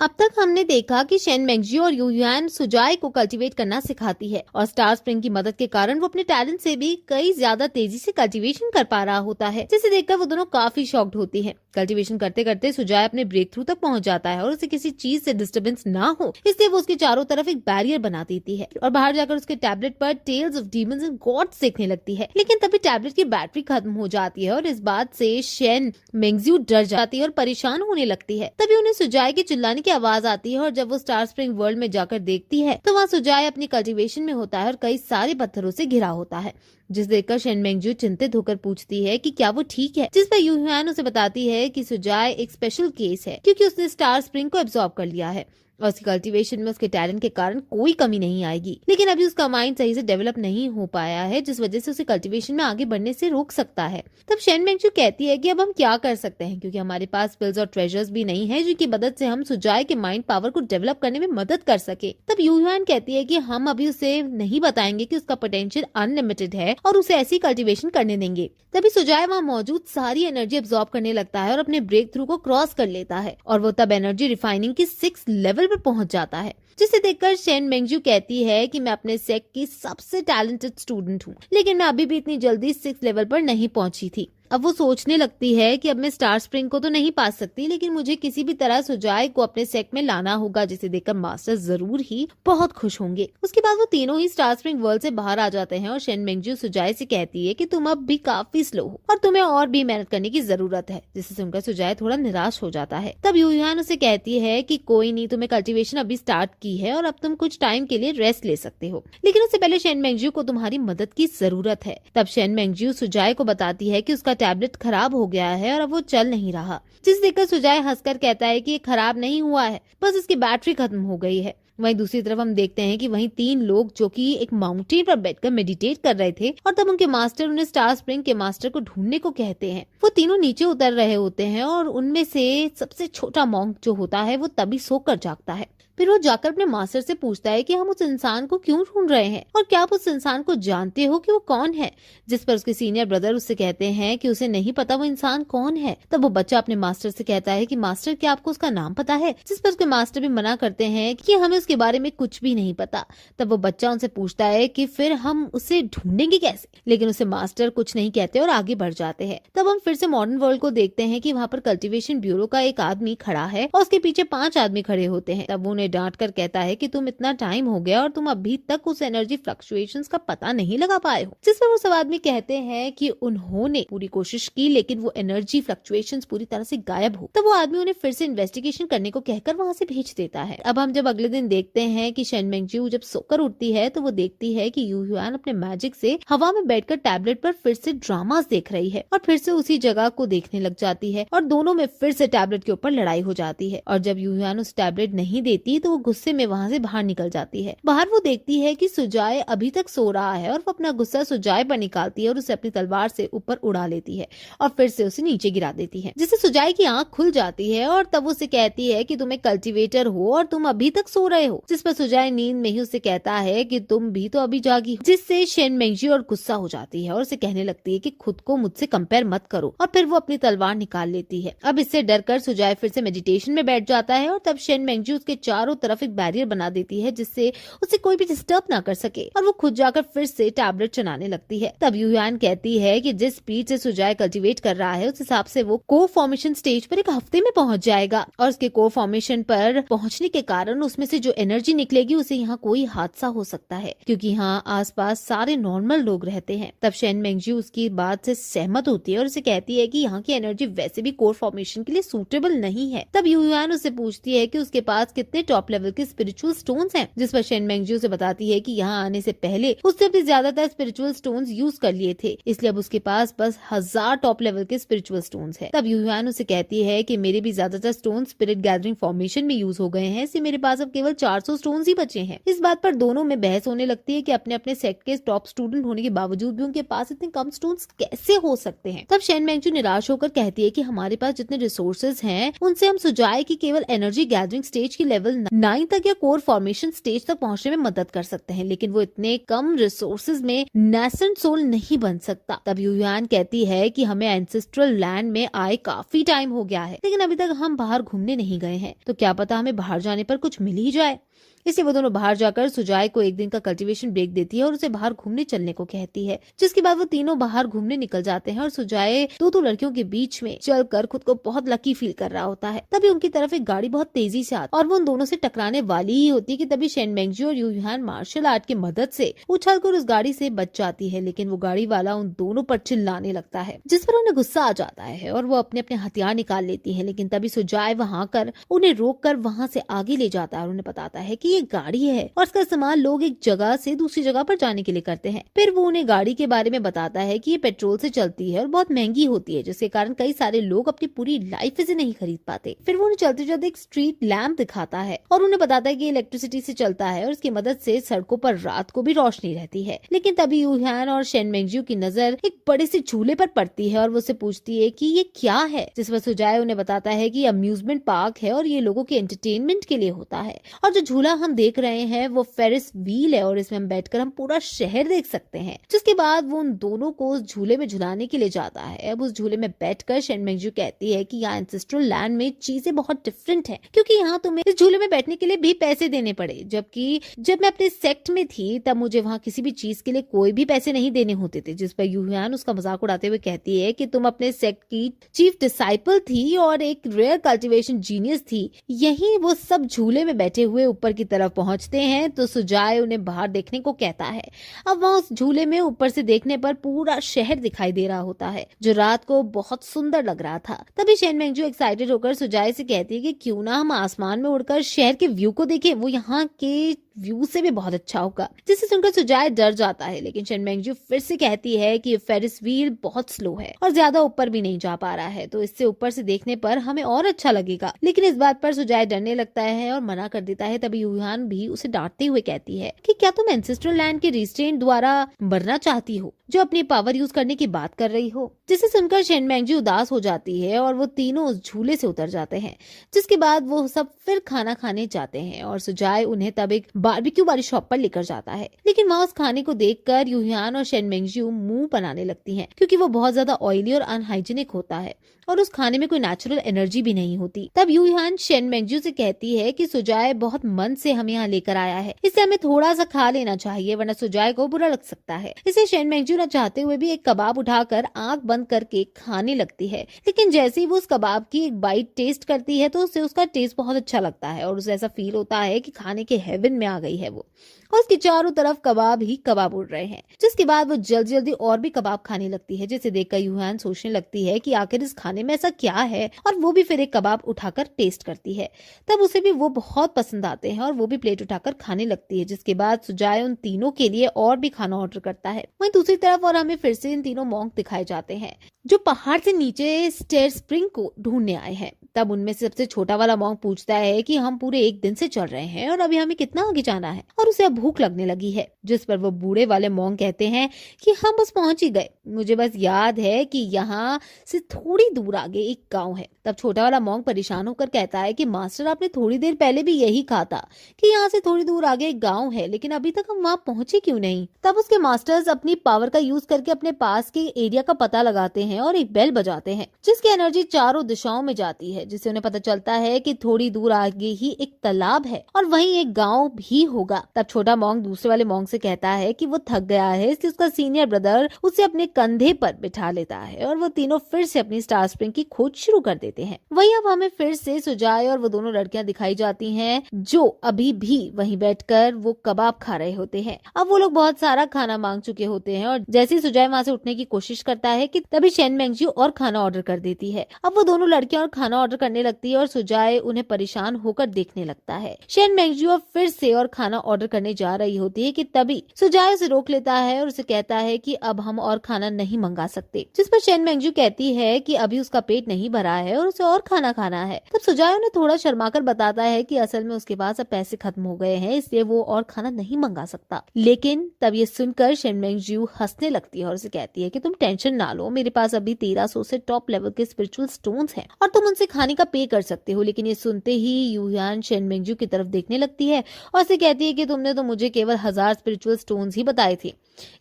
अब तक हमने देखा कि शेन मेंगजियो और यू युआन सुजाई को कल्टीवेट करना सिखाती है और स्टार स्प्रिंग की मदद के कारण वो अपने टैलेंट से भी कई ज्यादा तेजी से कल्टीवेशन कर पा रहा होता है, जिसे देखकर वो दोनों काफी शॉक्ड होती हैं। कल्टीवेशन करते करते सुजाई अपने ब्रेक थ्रू तक पहुंच जाता है और उसे किसी चीज से डिस्टर्बेंस ना हो इसलिए वो उसके चारों तरफ एक बैरियर बना देती है और बाहर जाकर उसके टैबलेट पर tales of demons and gods देखने लगती है। लेकिन तभी टैबलेट की बैटरी खत्म हो जाती है और इस बात से शेन मेंगजियो डर जाती है और परेशान होने लगती है। तभी उन्हें सुजाई के चिल्लाने की आवाज आती है और जब वो स्टार स्प्रिंग वर्ल्ड में जाकर देखती है तो वहाँ सुजाई अपनी कल्टीवेशन में होता है और कई सारे पत्थरों से घिरा होता है, जिस देखकर शेन मेंगजियो चिंतित होकर पूछती है कि क्या वो ठीक है, जिस पर यू युआन उसे बताती है कि सुजाई एक स्पेशल केस है क्योंकि उसने स्टार स्प्रिंग को एब्जॉर्ब कर लिया है और उसकी कल्टीवेशन में उसके टैलेंट के कारण कोई कमी नहीं आएगी। लेकिन अभी उसका माइंड सही से डेवलप नहीं हो पाया है, जिस वजह से उसे कल्टीवेशन में आगे बढ़ने से रोक सकता है। तब शेन मेंगजियो कहती है कि अब हम क्या कर सकते हैं क्योंकि हमारे पास स्किल्स और ट्रेजर्स भी नहीं है जिनकी मदद से हम सुजाई के माइंड पावर को डेवलप करने में मदद कर सके। तब यू युआन कहती है कि हम अभी उसे नहीं बताएंगे कि उसका पोटेंशियल अनलिमिटेड है और उसे ऐसी कल्टीवेशन करने देंगे। तभी सुजाई वहाँ मौजूद सारी एनर्जी एब्जॉर्ब करने लगता है और अपने ब्रेक थ्रू को क्रॉस कर लेता है और वो तब एनर्जी रिफाइनिंग की 6th लेवल पर पहुंच जाता है, जिसे देखकर शेन मेंगजियो कहती है कि मैं अपने सेक्ट की सबसे टैलेंटेड स्टूडेंट हूँ, लेकिन मैं अभी भी इतनी जल्दी 6th लेवल पर नहीं पहुंची थी। अब वो सोचने लगती है कि अब मैं स्टार स्प्रिंग को तो नहीं पा सकती, लेकिन मुझे किसी भी तरह सुजाई को अपने सेक्ट में लाना होगा, जिसे देखकर मास्टर जरूर ही बहुत खुश होंगे। उसके बाद वो तीनों ही स्टार स्प्रिंग वर्ल्ड से बाहर आ जाते हैं और शेन मेंगजियो सुजाई से कहती है कि तुम अब भी काफी स्लो हो और तुम्हें और भी मेहनत करने की जरूरत है, जिसे सुनकर सुजाई थोड़ा निराश हो जाता है। तब यू युआन उसे कहती है कि कोई नहीं, तुम्हें कल्टीवेशन अभी स्टार्ट की है और अब तुम कुछ टाइम के लिए रेस्ट ले सकते हो, लेकिन उससे पहले शेन मेंगजियो को तुम्हारी मदद की जरूरत है। तब शेन मेंगजियो सुजाई को बताती है कि उसका टैबलेट खराब हो गया है और अब वो चल नहीं रहा, जिस देखकर सुजाई हंसकर कहता है कि ये खराब नहीं हुआ है, बस इसकी बैटरी खत्म हो गई है। वहीं दूसरी तरफ हम देखते हैं कि वहीं 3 लोग जो कि एक माउंटेन पर बैठकर मेडिटेट कर रहे थे और तब उनके मास्टर उन्हें स्टार स्प्रिंग के मास्टर को ढूंढने को कहते हैं। वो तीनों नीचे उतर रहे होते हैं और उनमें से सबसे छोटा मॉन्क जो होता है वो तभी सोकर जागता है। फिर वो जाकर अपने मास्टर से पूछता है कि हम उस इंसान को क्यों ढूंढ रहे हैं और क्या आप उस इंसान को जानते हो कि वो कौन है, जिस पर उसके सीनियर ब्रदर उससे कहते हैं कि उसे नहीं पता वो इंसान कौन है। तब वो बच्चा अपने मास्टर से कहता है कि मास्टर क्या आपको उसका नाम पता है, जिस पर उसके मास्टर भी मना करते हैं कि हमें उसके बारे में कुछ भी नहीं पता। तब वो बच्चा उनसे पूछता है कि फिर हम उसे ढूंढेंगे कैसे, लेकिन उसे मास्टर कुछ नहीं कहते और आगे बढ़ जाते हैं। तब हम फिर से मॉडर्न वर्ल्ड को देखते हैं कि वहाँ पर कल्टीवेशन ब्यूरो का एक आदमी खड़ा है और उसके पीछे 5 आदमी खड़े होते हैं। तब वो उन्हें डांट कर कहता है कि तुम इतना टाइम हो गया और तुम अभी तक उस एनर्जी फ्लक्चुएशंस का पता नहीं लगा पाए हो, जिस पर वो सब आदमी कहते हैं कि उन्होंने पूरी कोशिश की लेकिन वो एनर्जी फ्लक्चुएशंस पूरी तरह से गायब हो। तब वो आदमी उन्हें फिर से इन्वेस्टिगेशन करने को कहकर वहाँ से भेज देता है। अब हम जब अगले दिन देखते हैं कि शेन मेंगजियो जब सोकर उठती है तो वो देखती है कि यू युआन अपने मैजिक से हवा में बैठकर टैबलेट पर फिर से ड्रामास देख रही है और फिर से उसी जगह को देखने लग जाती है और दोनों में फिर से टैबलेट के ऊपर लड़ाई हो जाती है। और जब यू युआन उस टैबलेट नहीं देती तो वो गुस्से में वहाँ से बाहर निकल जाती है। बाहर वो देखती है कि सुजाई अभी तक सो रहा है और वो अपना गुस्सा सुजाई पर निकालती है और उसे अपनी तलवार से ऊपर उड़ा लेती है और फिर से उसे नीचे गिरा देती है, जिससे सुजाई की आंख खुल जाती है और तब उसे कहती है कि तुम एक कल्टीवेटर हो और तुम अभी तक सो रहे हो, जिस पर सुजाई नींद में ही उसे कहता है कि तुम भी तो अभी जागी हो, जिससे शेन मेंगजियो और गुस्सा हो जाती है और उसे कहने लगती है कि खुद को मुझसे कंपेयर मत करो और फिर वो अपनी तलवार निकाल लेती है। अब इससे डरकर सुजाई फिर से मेडिटेशन में बैठ जाता है और तब शेन मेंगजियो उसके चारों तरफ एक बैरियर बना देती है जिससे उसे कोई भी डिस्टर्ब ना कर सके और वो खुद जाकर फिर से टैबलेट चलाने लगती है। तब यू युआन कहती है कि जिस स्पीड से सुजाई कल्टीवेट कर रहा है उस हिसाब से वो कोर फॉर्मेशन स्टेज पर 1 हफ्ते में पहुंच जाएगा और उसके कोर फॉर्मेशन पर पहुंचने के कारण उसमें से जो एनर्जी निकलेगी उसे यहाँ कोई हादसा हो सकता है क्योंकि यहाँ आसपास सारे नॉर्मल लोग रहते हैं। तब शेन मेंगजियो उसकी बात से सहमत होती है और उसे कहती है कि यहाँ की एनर्जी वैसे भी कोर फॉर्मेशन के लिए सूटेबल नहीं है। तब यू युआन उससे पूछती है कि उसके पास कितने टॉप लेवल के स्पिरिचुअल स्टोन्स हैं, जिस पर शेन मेंगजियो से बताती है कि यहाँ आने से पहले उसने अपने ज्यादातर स्पिरिचुअल स्टोन्स यूज कर लिए थे, इसलिए अब उसके पास बस 1000 टॉप लेवल के स्पिरिचुअल स्टोन्स है। तब यू युआन उसे कहती है कि मेरे भी ज्यादातर स्टोन स्पिरिट गैदरिंग फॉर्मेशन में यूज हो गए हैं, इसलिए मेरे पास अब केवल 400 स्टोन्स ही बचे हैं। इस बात पर दोनों में बहस होने लगती है कि अपने अपने सेक्ट के टॉप स्टूडेंट होने के बावजूद भी उनके पास इतने कम स्टोन्स कैसे हो सकते हैं। तब शेन मेंगजू निराश होकर कहती है कि हमारे पास जितने रिसोर्सेज हैं उनसे हम सुजाए की केवल एनर्जी गैदरिंग स्टेज की लेवल 9 तक या कोर फॉर्मेशन स्टेज तक पहुंचने में मदद कर सकते हैं, लेकिन वो इतने कम रिसोर्सेज में नेसेंट सोल नहीं बन सकता। तब यूयान कहती है कि हमें एंसेस्ट्रल लैंड में आए काफी टाइम हो गया है, लेकिन अभी तक हम बाहर घूमने नहीं गए हैं, तो क्या पता हमें बाहर जाने पर कुछ मिल ही जाए। इसलिए वो दोनों बाहर जाकर सुजाए को एक दिन का कल्टीवेशन ब्रेक देती है और उसे बाहर घूमने चलने को कहती है, जिसके बाद वो तीनों बाहर घूमने निकल जाते हैं और सुजाए दो लड़कियों के बीच में चलकर खुद को बहुत लकी फील कर रहा होता है। तभी उनकी तरफ एक गाड़ी बहुत तेजी से आती और वो उन दोनों से टकराने वाली ही होती है कि तभी शेन मेंगजू और यूयान मार्शल आर्ट की मदद से उछलकर उस गाड़ी से बच जाती है, लेकिन वो गाड़ी वाला उन दोनों पर चिल्लाने लगता है, जिस पर उन्हें गुस्सा आ जाता है और वो अपने अपने हथियार निकाल लेती है। लेकिन तभी सुजाए वहां कर उन्हें रोक कर वहां से आगे ले जाता है और उन्हें बताता है कि ये गाड़ी है और इसका इस्तेमाल लोग एक जगह से दूसरी जगह पर जाने के लिए करते हैं। फिर वो उन्हें गाड़ी के बारे में बताता है कि ये पेट्रोल से चलती है और बहुत महंगी होती है, जिसके कारण कई सारे लोग अपनी पूरी लाइफ इसे नहीं खरीद पाते। फिर वो उन्हें चलते चलते एक स्ट्रीट लैंप दिखाता है और उन्हें बताता है कि इलेक्ट्रिसिटी से चलता है और इसकी मदद से सड़कों पर रात को भी रोशनी रहती है। लेकिन तभी यूयान और शेन मेंगजू की नजर एक बड़े से झूले पर पड़ती है और वो उससे पूछती है कि ये क्या है, जिस पर सुजाए उन्हें बताता है कि अम्यूजमेंट पार्क है और ये लोगों के एंटरटेनमेंट के लिए होता है, और जो झूला हम देख रहे हैं वो फेरिस व्हील है और इसमें हम बैठकर हम पूरा शहर देख सकते हैं। जिसके बाद वो उन दोनों को उस झूले में झुलाने के लिए जाता है। अब उस झूले में बैठकर शेन मेंगजू कहती है कि यहाँ एंसेस्ट्रल लैंड में चीजें बहुत डिफरेंट है, क्योंकि यहाँ तुम्हें इस झूले में बैठने के लिए भी पैसे देने पड़े, जबकि जब मैं अपने सेक्ट में थी तब मुझे वहाँ किसी भी चीज के लिए कोई भी पैसे नहीं देने होते थे। जिस पर यूयान उसका मजाक उड़ाते हुए कहती है कि तुम अपने सेक्ट की चीफ डिसाइपल थी और एक रेयर कल्टीवेशन जीनियस थी। यही वो सब झूले में बैठे हुए ऊपर की तरफ पहुंचते हैं तो सुजाए उन्हें बाहर देखने को कहता है। अब वहाँ उस झूले में ऊपर से देखने पर पूरा शहर दिखाई दे रहा होता है, जो रात को बहुत सुंदर लग रहा था। तभी शेन मेंगजू एक्साइटेड होकर सुजाए से कहती है कि क्यों ना हम आसमान में उड़कर शहर के व्यू को देखें, वो यहाँ के व्यू से भी बहुत अच्छा होगा। जिसे सुनकर सुजाए डर जाता है, लेकिन शेन मेंगजू फिर से कहती है कि फेरिस व्हील बहुत स्लो है और ज्यादा ऊपर भी नहीं जा पा रहा है, तो इससे ऊपर से देखने पर हमें और अच्छा लगेगा। लेकिन इस बात पर सुजाए डरने लगता है और मना कर देता है। तभी यूयान भी उसे डांटते हुए कहती है कि क्या तुम एंसेस्ट्रल लैंड के रिस्ट्रेंट द्वारा मरना चाहती हो, जो अपनी पावर यूज करने की बात कर रही हो। जिसे सुनकर शेन मेंगजू उदास हो जाती है और वो तीनों उस झूले से उतर जाते हैं। जिसके बाद वो सब फिर खाना खाने जाते हैं और सुजाए उन्हें तब एक बारबेक्यू वाली शॉप पर लेकर जाता है। लेकिन वहाँ उस खाने को देखकर यूयान और शेन मेंगजू मुंह बनाने लगती हैं, क्योंकि वो बहुत ज्यादा ऑयली और अनहाइजीनिक होता है और उस खाने में कोई नेचुरल एनर्जी भी नहीं होती। तब यूयान शेन मेंगजू से कहती है कि सुजाए बहुत मन से हमें यहाँ लेकर आया है, इससे हमें थोड़ा सा खा लेना चाहिए, वरना सुजाए को बुरा लग सकता है। इसे शेन मेंगजू न चाहते हुए भी एक कबाब उठाकर आंख बंद करके खाने लगती है। लेकिन जैसे ही वो उस कबाब की एक बाइट टेस्ट करती है तो उसे उसका टेस्ट बहुत अच्छा लगता है और उसे ऐसा फील होता है कि खाने के हेवन में आ गई है वो, और उसके चारों तरफ कबाब ही कबाब उड़ रहे हैं। जिसके बाद वो जल्दी जल्दी और भी कबाब खाने लगती है, जिसे देखकर यूयान सोचने लगती है कि आखिर इस खाने में ऐसा क्या है, और वो भी फिर एक कबाब उठाकर टेस्ट करती है। तब उसे भी वो बहुत पसंद आते हैं और वो भी प्लेट उठाकर खाने लगती है। जिसके बाद सुजाए उन तीनों के लिए और भी खाना ऑर्डर करता है। वहीं दूसरी तरफ और हमें फिर से इन तीनों मॉन्क दिखाए जाते हैं जो पहाड़ से नीचे स्टेयर स्प्रिंग को ढूंढने आए हैं। तब उनमें से सबसे छोटा वाला मॉन्क पूछता है कि हम पूरे एक दिन से चल रहे हैं और अभी हमें कितना आगे जाना है, और उसे अब भूख लगने लगी है। जिस पर वो बूढ़े वाले मॉन्क कहते हैं कि हम बस पहुंच ही गए, मुझे बस याद है कि यहाँ से थोड़ी दूर आगे एक गांव है। तब छोटा वाला मॉन्क परेशान होकर कहता है कि मास्टर, आपने थोड़ी देर पहले भी यही कहा था कि यहाँ से थोड़ी दूर आगे एक गांव है, लेकिन अभी तक हम वहाँ पहुंचे क्यों नहीं। तब उसके मास्टर्स अपनी पावर का यूज करके अपने पास के एरिया का पता लगाते हैं और एक बेल बजाते हैं, जिसकी एनर्जी चारों दिशाओं में जाती है, जिससे उन्हें पता चलता है कि थोड़ी दूर आगे ही एक तालाब है और वहीं एक गांव भी होगा। तब छोटा मॉन्क दूसरे वाले मॉन्क से कहता है कि वो थक गया है, इसलिए उसका सीनियर ब्रदर उसे अपने कंधे पर बिठा लेता है और वो तीनों फिर से अपनी स्टार स्प्रिंग की खोज शुरू कर देते हैं। वहीं अब हमें फिर से सुजाए और वो दोनों लड़कियां दिखाई जाती हैं, जो अभी भी वहीं बैठकर वो कबाब खा रहे होते हैं। अब वो लोग बहुत सारा खाना मांग चुके होते हैं और जैसे ही सुजाए वहां से उठने की कोशिश करता है कि तभी शेन मेंगजू और खाना ऑर्डर कर देती है। अब वो दोनों लड़कियां और खाना ऑर्डर ऑर्डर करने लगती है और सुजाय उन्हें परेशान होकर देखने लगता है। शेन मेंगजू अब फिर से और खाना ऑर्डर करने जा रही होती है कि तभी सुजाय उसे रोक लेता है और उसे कहता है कि अब हम और खाना नहीं मंगा सकते, जिस पर शेन मेंगजू कहती है कि अभी उसका पेट नहीं भरा है और उसे और खाना खाना है। तब सुजाय उन्हें थोड़ा शर्माकर बताता है कि असल में उसके पास अब पैसे खत्म हो गए हैं, इसलिए वो और खाना नहीं मंगा सकता। लेकिन तब ये सुनकर शेन मेंगजू हंसने लगती है और उसे कहती है कि तुम टेंशन ना लो, मेरे पास अभी 1300 से टॉप लेवल के स्पिरिचुअल स्टोन्स हैं और तुम उनसे खाने का पे कर सकते हो। लेकिन ये सुनते ही यूयान शेन मेंगजू की तरफ देखने लगती है और उसे कहती है कि तुमने तो मुझे केवल 1000 स्पिरिचुअल स्टोन्स ही बताए थे।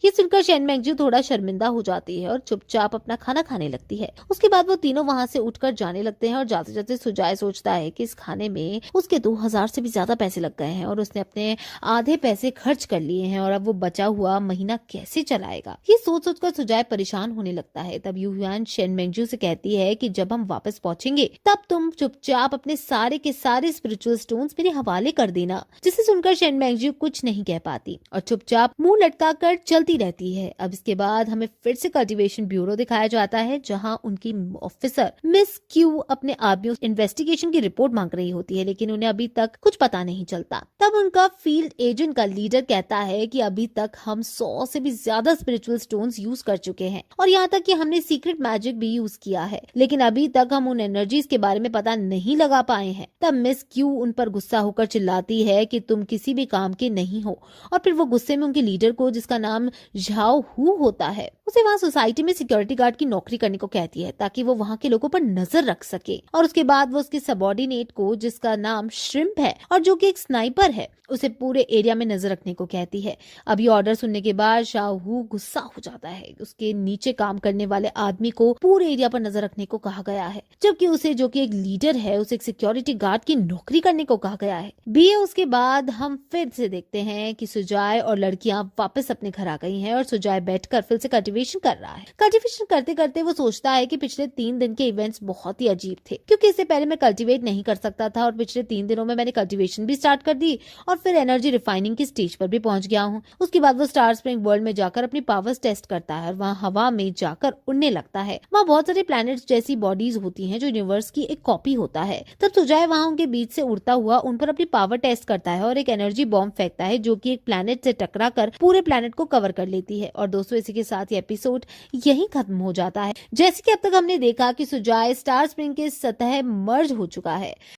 ये सुनकर शेन मेंगजू थोड़ा शर्मिंदा हो जाती है और चुपचाप अपना खाना खाने लगती है। उसके बाद वो तीनों वहां से उठकर जाने लगते हैं और जाते जाते सुजाय सोचता है कि इस खाने में उसके 2000 से भी ज्यादा पैसे लग गए हैं और उसने अपने आधे पैसे खर्च कर लिए हैं और अब वो बचा हुआ महीना कैसे चलाएगा। ये सोच सोचकर सुजाय परेशान होने लगता है। तब यूयान शेन मेंगजू से कहती है कि जब हम वापस पहुंचेंगे तब तुम चुपचाप अपने सारे के सारे स्पिरिचुअल स्टोन्स मेरे हवाले कर देना। जिसे सुनकर शेन मेंगजू कुछ नहीं कह पाती और चुपचाप मुंह लटका कर चलती रहती है। अब इसके बाद हमें फिर से कल्टीवेशन ब्यूरो दिखाया जाता है, जहां उनकी ऑफिसर मिस क्यू अपने आदमियों इन्वेस्टिगेशन की रिपोर्ट मांग रही होती है, लेकिन उन्हें अभी तक कुछ पता नहीं चलता। तब उनका फील्ड एजेंट का लीडर कहता है कि अभी तक हम 100 से भी ज्यादा स्पिरिचुअल स्टोन्स यूज कर चुके हैं और यहाँ तक कि हमने सीक्रेट मैजिक भी यूज किया है, लेकिन अभी तक हम उन एनर्जीज के बारे में पता नहीं लगा पाए हैं। तब मिस क्यू उन पर गुस्सा होकर चिल्लाती है कि तुम किसी भी काम के नहीं हो और फिर वो गुस्से में उनके लीडर को, जिसका नाम झाओ हु होता है, उसे वहाँ सोसाइटी में सिक्योरिटी गार्ड की नौकरी करने को कहती है ताकि वो वहाँ के लोगों पर नजर रख सके। और उसके बाद वो उसके सबऑर्डिनेट को, जिसका नाम श्रिम्प है और जो कि एक स्नाइपर है, उसे पूरे एरिया में नजर रखने को कहती है। अब ये ऑर्डर सुनने के बाद झाओ हु गुस्सा हो जाता है। उसके नीचे काम करने वाले आदमी को पूरे एरिया पर नजर रखने को कहा गया है, जबकि उसे, जो कि एक लीडर है, उसे एक सिक्योरिटी गार्ड की नौकरी करने को कहा गया है। बीए उसके बाद हम फिर से देखते हैं कि सुजाय और लड़कियां वापस अपने घर आ गई हैं और सुजाय बैठकर फिर से कल्टीवेशन कर रहा है। कल्टीवेशन करते करते वो सोचता है कि पिछले 3 दिन के इवेंट्स बहुत ही अजीब थे, क्योंकि इससे पहले मैं कल्टीवेट नहीं कर सकता था और पिछले 3 दिनों में मैंने कल्टीवेशन भी स्टार्ट कर दी और फिर एनर्जी रिफाइनिंग की स्टेज पर भी पहुंच गया हूँ। उसके बाद वो स्टार स्प्रिंग वर्ल्ड में जाकर अपनी पावर्स टेस्ट करता है और वहाँ हवा में जाकर उड़ने लगता है। वहाँ बहुत सारे प्लैनेट्स जैसी बॉडीज होती हैं जो यूनिवर्स की एक कॉपी होता है। तब सुजाय वहाँ उनके बीच से उड़ता हुआ उन पर अपनी पावर टेस्ट करता है और एक एनर्जी बॉम्ब फेंकता है, जो कि एक प्लैनेट से टकरा कर पूरे प्लैनेट को कवर कर लेती है। और दोस्तों, इसी के साथ ये एपिसोड यहीं खत्म हो जाता है। जैसे कि अब तक हमने देखा कि सुजाय स्टार स्प्रिंग के सतह मर्ज हो चुका है।